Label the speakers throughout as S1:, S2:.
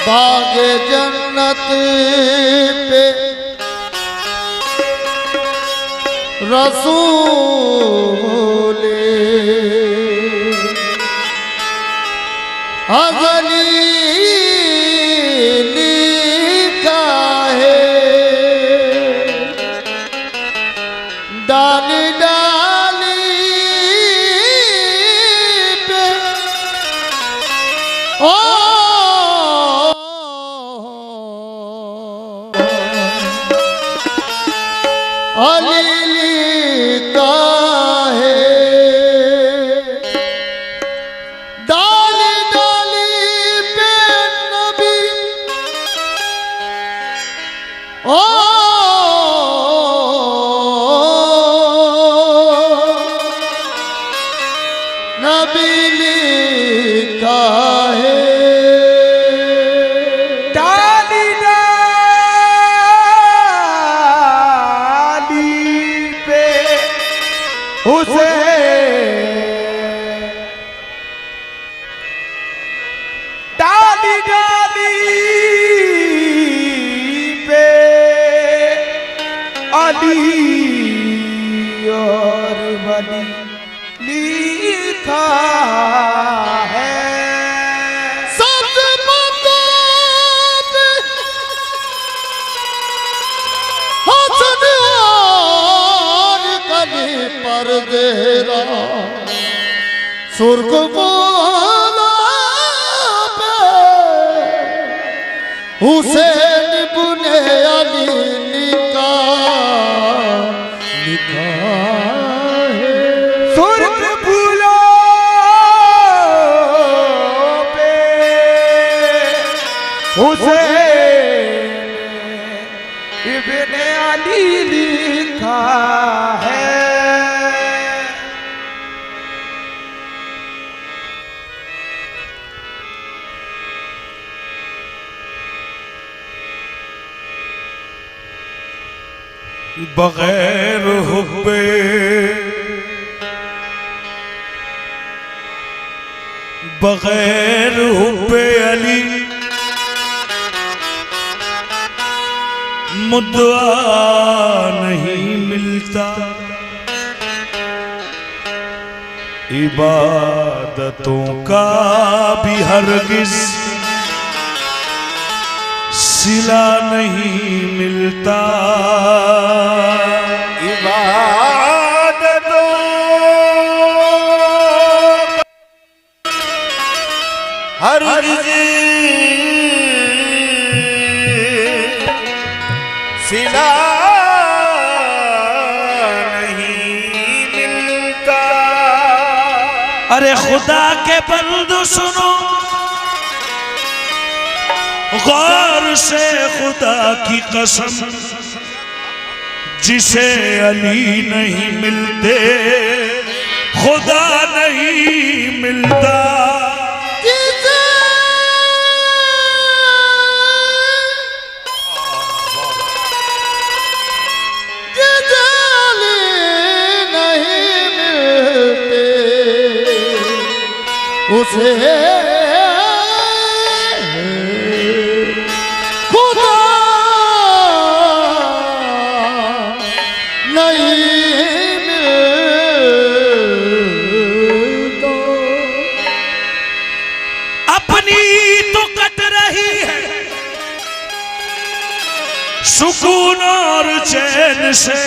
S1: बागे जन्नत पे रसूले अज़ली लिखा है डाली डाली पे ओ अली लिखा है डाली डाली पे नबी ओ नबी लिखा है
S2: उसे डाली डाली पे अली और वली लिखा है
S1: सब हसन और कली पर देरा सुर्ख बोला पे हुसैन बुने अली लिखा है
S2: सुर्ख फूलों पे हुसैन इब्ने अली लिखा है
S3: बगैर हुब्बे बगैर हुब्बे अली मुद्दा नहीं मिलता इबादतों का भी हरगिज सिला नहीं मिलता
S2: इबादतों
S3: हर
S2: सिला नहीं मिलता।
S3: अरे खुदा के बंदो सुनो गौर से खुदा की कसम जिसे अली नहीं मिलते खुदा नहीं मिलता
S1: उसे खुदा नहीं मिलता।
S3: अपनी तो कट रही है सुकून और चैन से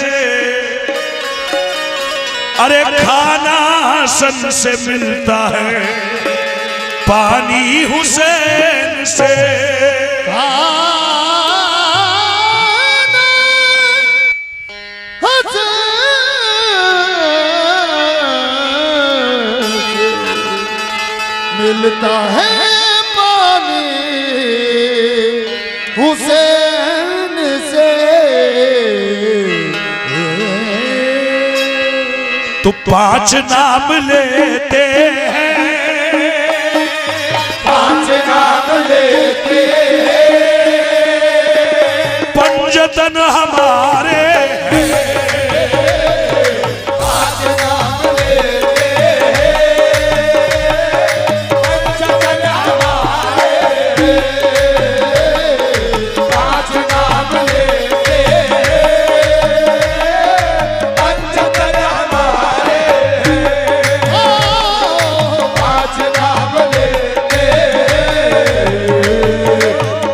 S3: अरे खाना हसन से मिलता है पानी हुसैन से
S1: मिलता है पानी हुसैन से
S3: तो 5 नाम लेते पंचतन हमारे
S1: पांच नाम लेते पंचतन हमारे पांच नाम लेते पंचतन हमारे पांच नाम लेते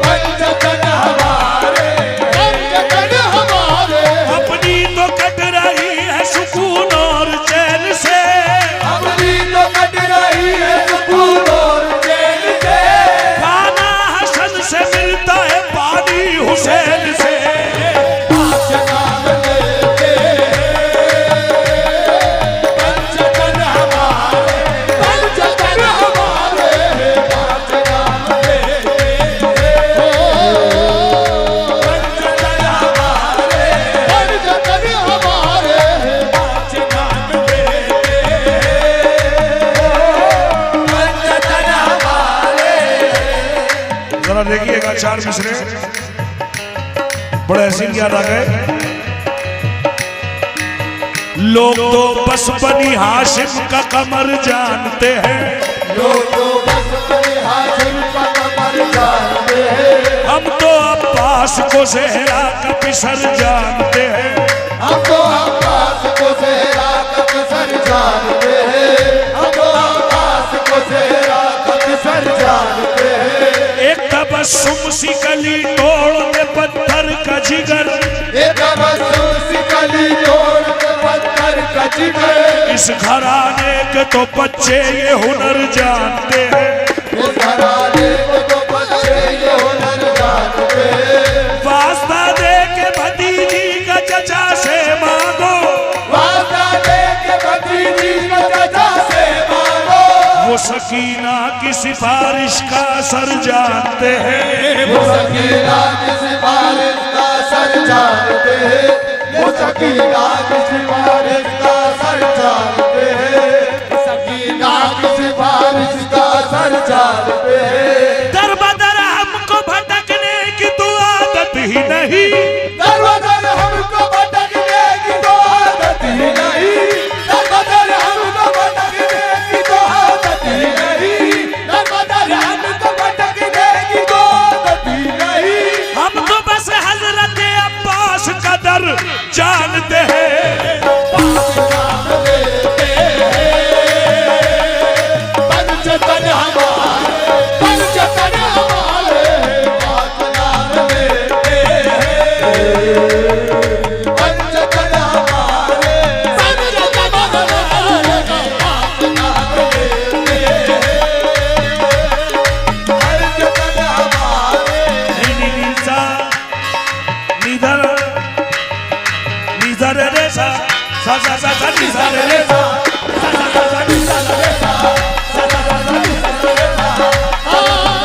S1: पंचतन हमारे पंचतन हमारे
S3: अपनी तो कट रही है सुकून और चैन से
S1: अपनी तो कट रही है सुकून और चैन से
S3: खाना हसन से मिलता है पानी हुसैन से
S1: पांच नाम लेते पंचतन हमारे पंचतन हमारे पांच नाम लेते पंचतन हमारे पंचतन हमारे पांच नाम लेते पंचतन हमारे।
S3: जरा देखिएगा चार मिसरे बड़े हसीन याद आ गए। लोग तो बस बनी हाशिम का कमर जानते हैं
S1: लोग तो बस बनी हाशिम का कमर जानते हैं
S3: हम तो अब्बास को ज़हरा का पिसर जानते हैं
S1: हम तो अब्बास को ज़हरा का पिसर जानते हैं हम तो अब्बास को ज़हरा का पिसर जानते हैं
S3: एक तबस्सुम सी कली तोड़ दे पत्थर का जिगर
S1: एक तबस्सुम सी कली तोड़ के पत्थर का जिगर
S3: इस घराने के तो बच्चे ये हुनर जानते हैं
S1: इस घराने को तो बच्चे ये हुनर जानते हैं
S3: वास्ता दे के भतीजी का चचा से मांगो
S1: वादा दे के भतीजी का चाचा से मांगो
S3: वो सकीना की सिफारिश का असर जानते हैं
S1: वो सकीना की सिफारिश का सर जानते हैं वो सकीना की सिफारिश का सर जानते हैं सकीना की सिफारिश का सर जानते हैं
S3: दर बदर हमको भटकने की तो आदत ही नहीं
S1: दरबदर हमको भटकने की तो आदत ही नहीं दरबदर हमको भटकने की तो आदत ही नहीं दरबदर हमको भटकने की तो आदत ही नहीं
S3: हम तो बस हजरत अब्बास का दर जानते हैं
S1: पांच नाम लेते पंचतन हमारे पंचतन हमारे पांच नाम लेते पंचतन हमारे पंचतन हमारे पांच नाम लेते पंचतन हमारे
S3: निधर निधर रे सा सा सा सा सा निधर रे सा सा सा सा सा निधर रे सा सा सा सा सा निधर रे सा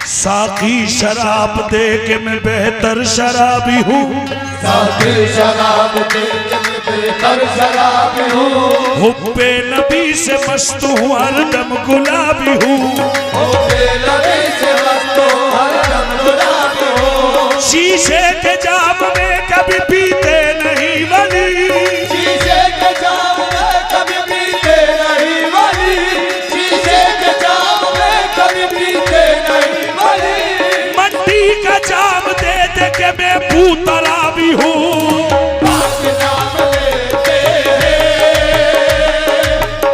S3: साकी शराब दे के मैं बेहतर शराबी हूँ
S1: साथी शराब दे के मैं बेहतर शराबी हूँ
S3: हुब्बे नबी से मस्त हूँ हरदम गुलाबी हूँ
S1: ओ बेलबी से मस्त हूँ हरदम गुलाबी हूँ
S3: शीशे के जाम में कभी पीते नहीं वली
S1: शीशे के जाम में कभी पीते नहीं वाली शीशे के जाम में कभी पीते नहीं वाली
S3: मट्टी का जाम दे दे के मैं पूतरा भी हूँ
S1: पांच नाम लेते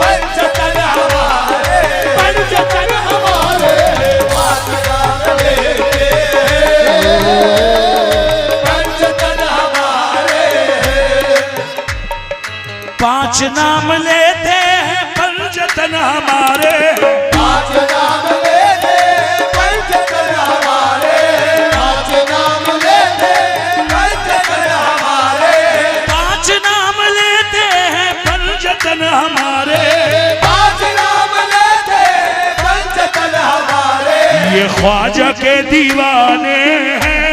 S1: पंचतन हमारे पंचतन हमारे पांच नाम लेते पंचतन हमारे
S3: पांच नाम लेते हैं पंचतन हमारे
S1: पांच नाम लेते पंचतन हमारे पांच नाम लेते पंचतन हमारे
S3: पांच नाम लेते हैं पंचतन हमारे
S1: पांच नाम लेते पंचतन हमारे
S3: ये ख्वाजा के दीवाने हैं,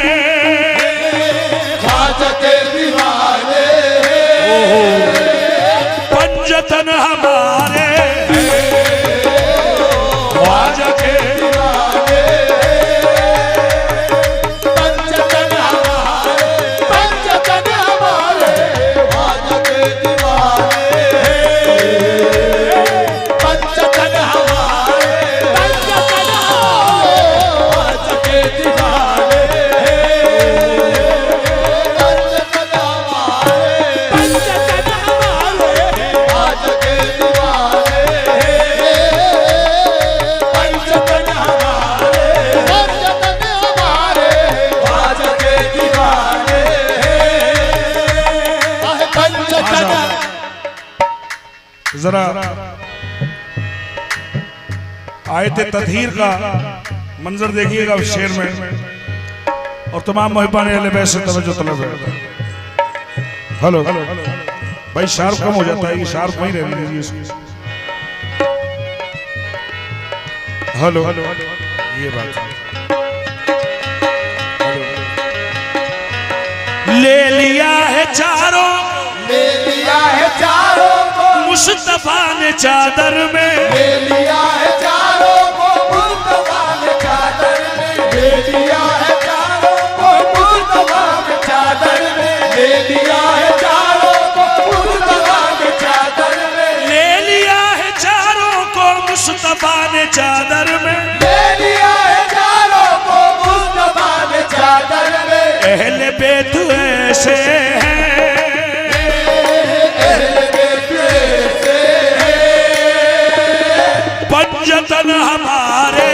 S1: ख्वाजा के दीवाने
S3: पंजतन हमारे ख्वाजा के
S1: दीवाने, पंचतन हमारे, पंचतन हमारे, ख्वाजा के दीवाने, पंचतन हमारे, पंचतन ख्वाजा के दीवाने, पंचतन हमारे, पंचतन हमारे, ख्वाजा के दीवाने, पंचतन हमारे, पंचतन हमारे, ख्वाजा के दीवाने, पंचतन।
S3: जरा आयते तदहीर का मंजर देखिएगा उस शेर में, और तमाम मुहिबान अहले बैत से तवज्जो तलब है। हेलो भाई, शार्प कम हो जाता है, ये शार्प वहीं रहने दीजिए इसकी। हेलो ये बात ले लिया है चारों,
S1: ले लिया है चारों को,
S3: मुस्तफा ने चादर में,
S1: ले लिया है चारों को, मुस्तफा ने चादर में, ले लिया है चारों को, मुस्तफा ने चादर में, ले लिया है चारों को, मुस्तफा ने चादर में,
S3: ले लिया है चारों को मुस्तफा ने चादर में,
S1: ले लिया है चारों को, मुस्तफा ने चादर में,
S3: अहले बैत ऐसे हैं, पंजतन हमारे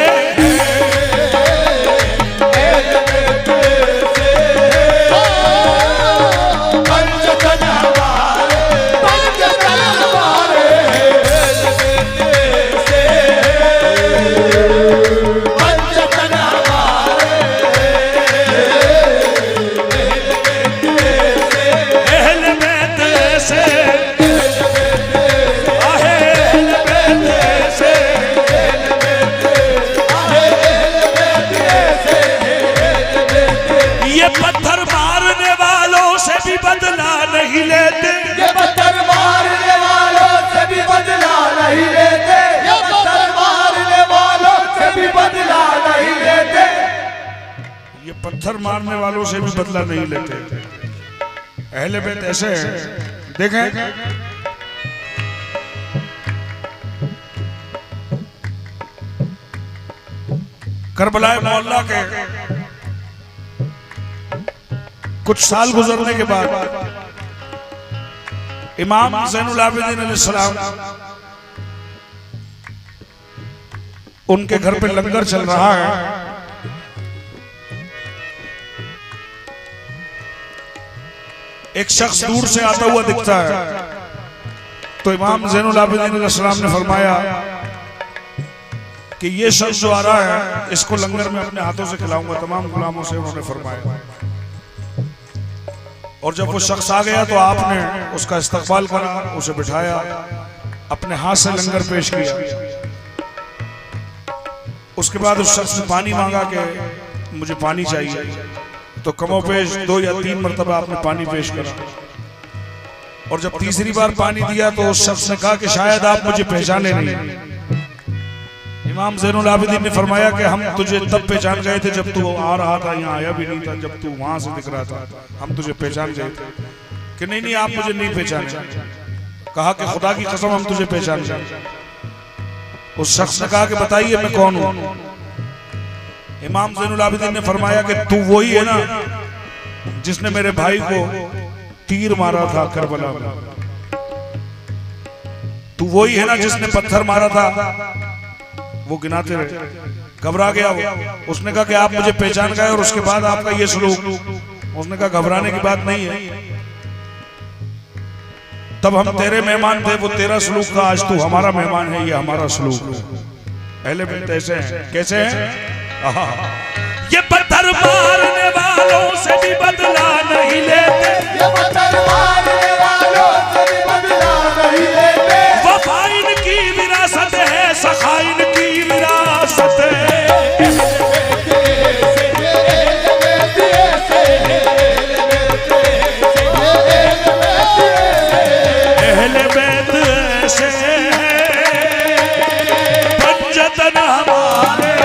S1: पंचतन हमारे, पंचतन हमारे, पंचतन हमारे,
S3: अहले बैत ऐसे, अहले बैत ऐसे, ये पत्थर मारने वालों से भी बदला नहीं लेते,
S1: ये पत्थर मारने वालों से भी बदला नहीं लेते, ये पत्थर मारने वालों से भी बदला नहीं लेते,
S3: ये पत्थर मारने वालों से भी बदला नहीं लेते। अहले बैत ऐसे हैं, देखें करबलाए मोहल्ला के कुछ साल गुजरने के बाद इमाम ज़ैनुल आबिदीन अलैहिस्सलाम, उनके घर पे लंगर चल रहा है, एक शख्स दूर से आता हुआ दिखता है, तो इमाम ज़ैनुल आबिदीन अलैहिस्सलाम ने फरमाया कि ये शख्स जो आ रहा है इसको लंगर में अपने हाथों से खिलाऊंगा। तमाम गुलामों से उन्होंने फरमाया, और जब वो शख्स आ गया तो आपने उसका इस्तकबाल करा, उसे बिठाया, अपने हाथ से लंगर पेश किया। उसके बाद उस शख्स ने पानी मांगा कि मुझे पानी चाहिए, तो कमोपेश 2 या 3 मरतबा आपने पानी पेश करा, और जब तीसरी बार पानी दिया तो उस शख्स ने कहा कि शायद आप मुझे पहचाने नहीं। इमाम ज़ैनुल आबिदीन ने फरमाया कि हम तुझे तब पहचान गए थे जब तू आ रहा था, यहाँ आया भी नहीं था, जब तू वहां से दिख रहा था हम तुझे पहचान गए थे। कि नहीं आप मुझे नहीं पहचाने। कहा कि खुदा की कसम हम तुझे पहचान गए। उस शख्स ने कहा कि बताइए मैं कौन हूं। इमाम ज़ैनुल आबिदीन ने फरमाया कि तू वही है ना जिसने मेरे भाई को तीर मारा था करबला में, तू वही है ना जिसने पत्थर मारा था। वो गिनाते रहे, घबरा गया वो। उसने कहा कि आप मुझे पहचान गए और उसके बाद आपका ये सलूक। उसने कहा घबराने की बात नहीं है, तब हम तेरे मेहमान थे, वो तेरा सलूक था, आज तू हमारा मेहमान है, ये हमारा सलूक है। अहले बैत ऐसे हैं, कैसे हैं? ये पत्थर मारने वालों से भी बदला नहीं लेते,
S1: ये पत्थर मारने वालों से भी बदला नहीं लेते,
S3: वफा इनकी विरासत है, सखा इनकी विरासत है। जैसे पंजतन हमारे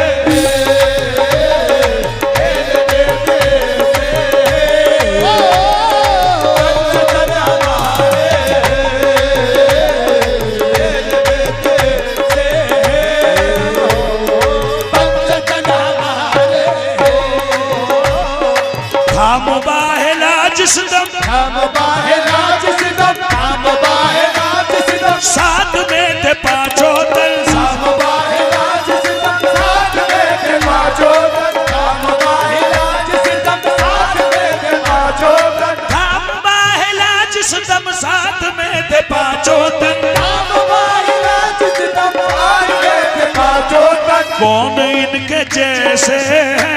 S3: हम बाहेला जिस दम
S1: हम बाहेला जिस दम हम बाहेला जिस दम
S3: साथ में थे पांचों दल
S1: हम बाहेला जिस दम साथ में थे पांचों दल हम बाहेला जिस दम साथ में थे पांचों दल
S3: हम बाहेला जिस दम साथ में थे पांचों दल
S1: हम बाहेला जिस दम साथ में थे पांचों दल
S3: कौन इनके जैसे हैं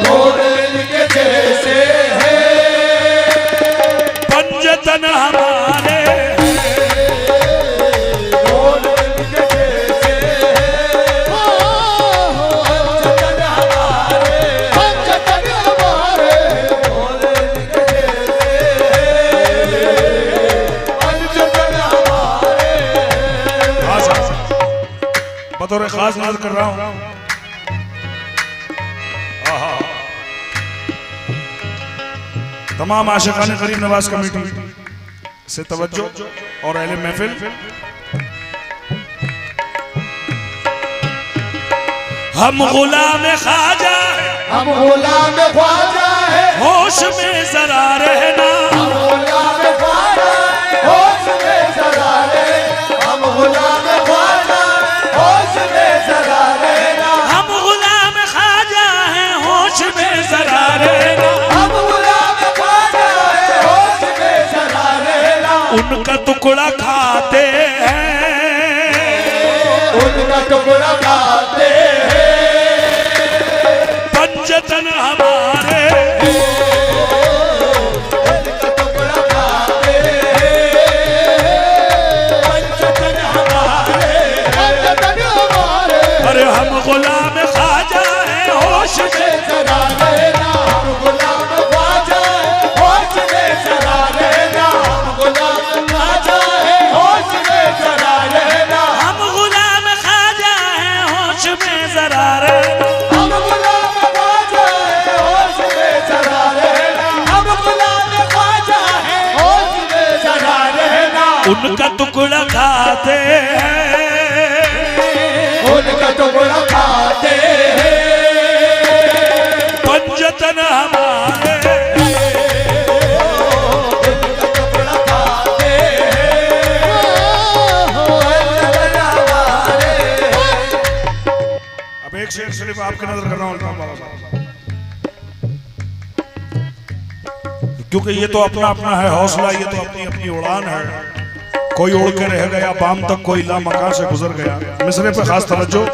S1: कौन इनके जैसे है
S3: पंजतन हमारे
S1: कौन इनके जैसे है पंजतन हमारे पंजतन हमारे कौन इनके जैसे है पंजतन हमारे
S3: बतौर खास नाज कर रहा हूँ तमाम आशिकान करीम नवाज कमेटी से तवज्जो और अहले महफिल हम गुलाम ख्वाजा
S1: हम गुलाम ख्वाजा है
S3: होश में जरा रहना
S1: हम गुलाम ख्वाजा है होश में जरा रहना हम गुलाम ख्वाजा है होश में जरा रहना
S3: हम गुलाम ख्वाजा हैं होश में जरा रहना
S1: हम गुलाम ख्वाजा है होश में जरा रहना
S3: उनका टुकड़ा खाते हैं
S1: उनका टुकड़ा खाते हैं
S3: पंजतन हमारे
S1: उनका टुकड़ा खाते हैं पंजतन हमारे पंजतन हमारे
S3: अरे हम गुलाम ख्वाजा हैं होश में
S1: जरा रहना हम गुलाम ख्वाजा है होश में जरा रहना हम गुलाम ख्वाजा है होश में जरा रहना
S3: हम गुलाम ख्वाजा हैं होश में जरा रहना
S1: हम गुलाम ख्वाजा है होश में जरा रहना हम गुलाम ख्वाजा है होश में जरा रहना
S3: उनका टुकड़ा खाते हैं
S1: उनका टुकड़ा खाते हैं
S3: पंजतन हमारे
S1: उनका टुकड़ा खाते हैं पंजतन हमारे
S3: अब एक शेर सिर्फ आपकी नजर कर रहा हूँ बाबा साहब क्योंकि ये तो अपना अपना है हौसला ये तो अपनी अपनी उड़ान है कोई उड़ के रह गया बाम तक कोई ला मकान से गुजर गया मिसरे पे खास तवज्जो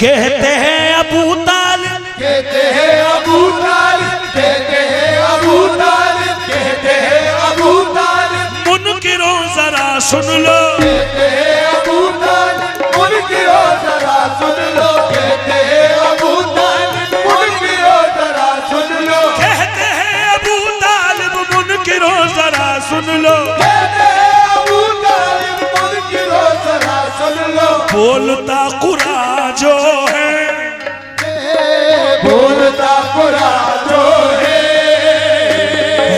S3: कहते हैं अबू तालिब
S1: कहते हैं अबू तालिब कहते हैं अबू तालिब कहते हैं अबू तालिब
S3: मुनकिरों जरा सुन लो
S1: कहते हैं अबू तालिब मुनकिरों जरा सुन लो कहते हैं अबू तालिब मुनकिरों जरा सुन लो
S3: कहते हैं अबू तालिब मुनकिरों जरा सुन लो
S1: कहते हैं अबू तालिब मुनकिरों जरा सुन लो
S3: बोलता कुरान जो है
S1: बोलता कुरान जो है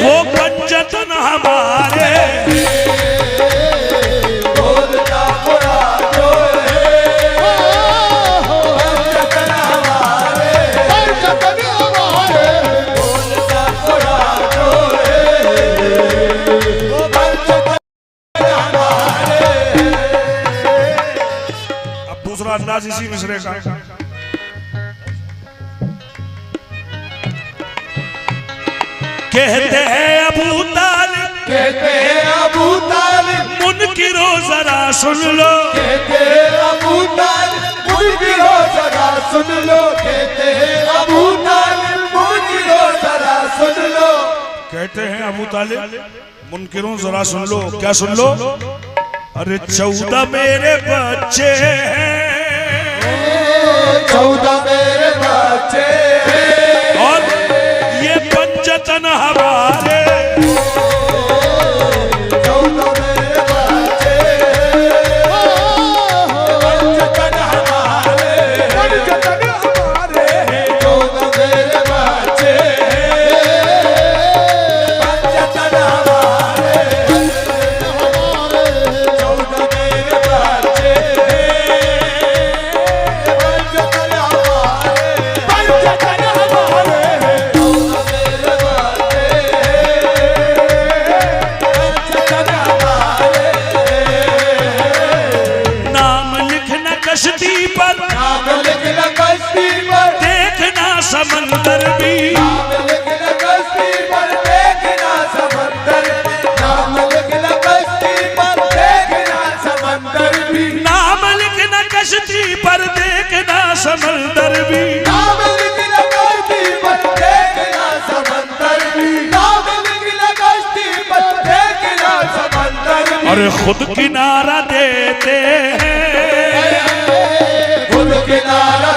S3: वो पंजतन हमारे
S1: बोलता कुरान जो है पंजतन हमारे पंजतन हमारे बोलता कुरान जो है वो पंजतन हमारे
S3: अब दूसरा अंदाज इसी मिसरे का कहते हैं अबू तालिब
S1: कहते हैं अबू तालिब
S3: मुनकिरों जरा सुन लो
S1: कहते हैं अबू तालिब मुनकिरों जरा सुन लो कहते हैं अबू तालिब मुनकिरों जरा सुन लो
S3: कहते हैं अबू तालिब मुनकिरों जरा सुन लो क्या सुन लो अरे 14 मेरे बच्चे हैं
S1: 14 मेरे बच्चे हैं
S3: समंदर भी।
S1: नाम लिखना कश्ती पर देखना समंदर भी। नाम लिखना कश्ती पर देखना समंदर भी।
S3: नाम लिखना कश्ती पर देखना समंदर भी।
S1: नाम लिखना कश्ती पर देखना समंदर भी। नाम लिखना कश्ती पर देखना समंदर भी।
S3: और खुद किनारा देते हैं,
S1: खुद किनारा